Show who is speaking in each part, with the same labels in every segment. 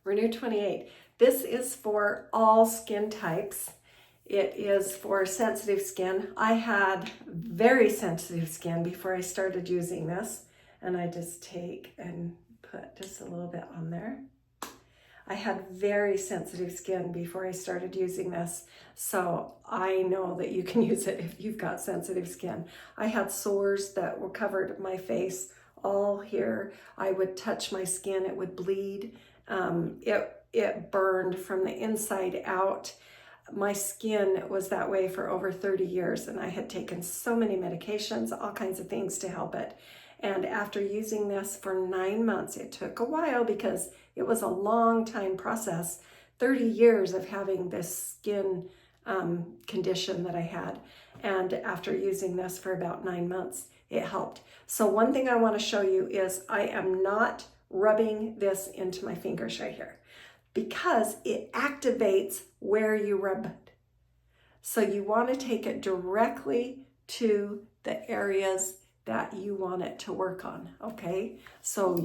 Speaker 1: Renu28. This is for all skin types. It is for sensitive skin. I had very sensitive skin before I started using this, and I just take and put just a little bit on there. I had very sensitive skin before I started using this, so I know that you can use it if you've got sensitive skin. I had sores that were covered my face all here. I would touch my skin, it would bleed. It burned from the inside out. My skin was that way for over 30 years, and I had taken so many medications, all kinds of things to help it. And after using this for 9 months, it took a while because it was a long time process, 30 years of having this skin condition that I had. And after using this for about 9 months, it helped. So one thing I want to show you is I am not rubbing this into my fingers right here because it activates where you rub it. So you want to take it directly to the areas that you want it to work on, okay? So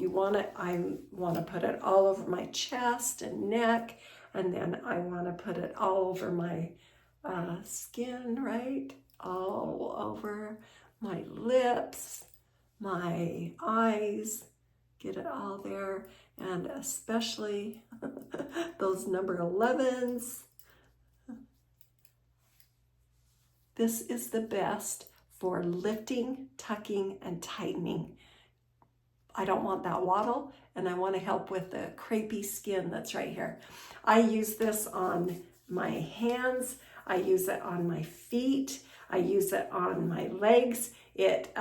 Speaker 1: I want to put it all over my chest and neck, and then I want to put it all over my skin, right? All over my lips, my eyes, get it all there, and especially those number 11s. This is the best for lifting, tucking, and tightening. I don't want that waddle, and I want to help with the crepey skin that's right here. I use this on my hands, I use it on my feet, I use it on my legs. It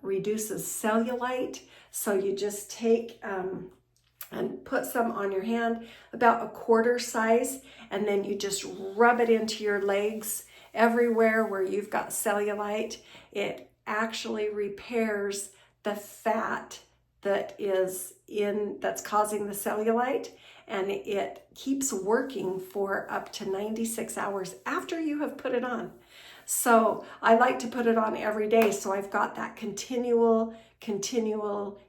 Speaker 1: reduces cellulite, so you just take and put some on your hand, about a quarter size, and then you just rub it into your legs everywhere where you've got cellulite. It actually repairs the fat that's causing the cellulite, and it keeps working for up to 96 hours after you have put it on. So I like to put it on every day, so I've got that continual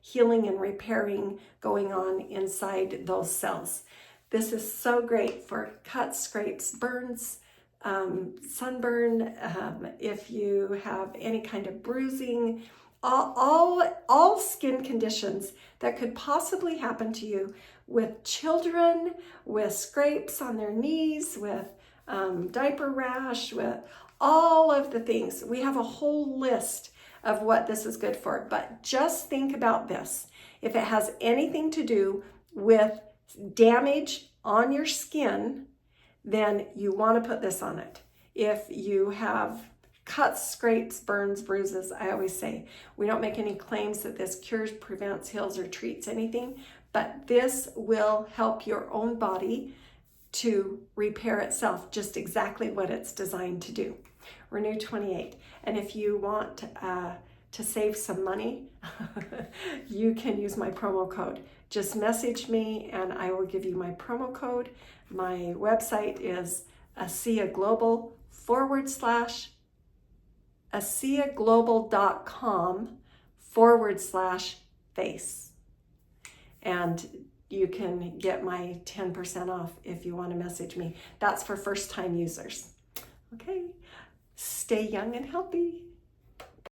Speaker 1: healing and repairing going on inside those cells. This is so great for cuts, scrapes, burns, sunburn, if you have any kind of bruising, all skin conditions that could possibly happen to you, with children, with scrapes on their knees, with diaper rash, with all of the things. We have a whole list of what this is good for, but just think about this. If it has anything to do with damage on your skin, then you want to put this on it. If you have cuts, scrapes, burns, bruises, I always say, we don't make any claims that this cures, prevents, heals, or treats anything, but this will help your own body to repair itself, just exactly what it's designed to do. Renu28. And if you want to save some money, you can use my promo code. Just message me and I will give you my promo code. My website is aseaglobal.com/face. And you can get my 10% off if you want to message me. That's for first-time users. Okay, stay young and healthy.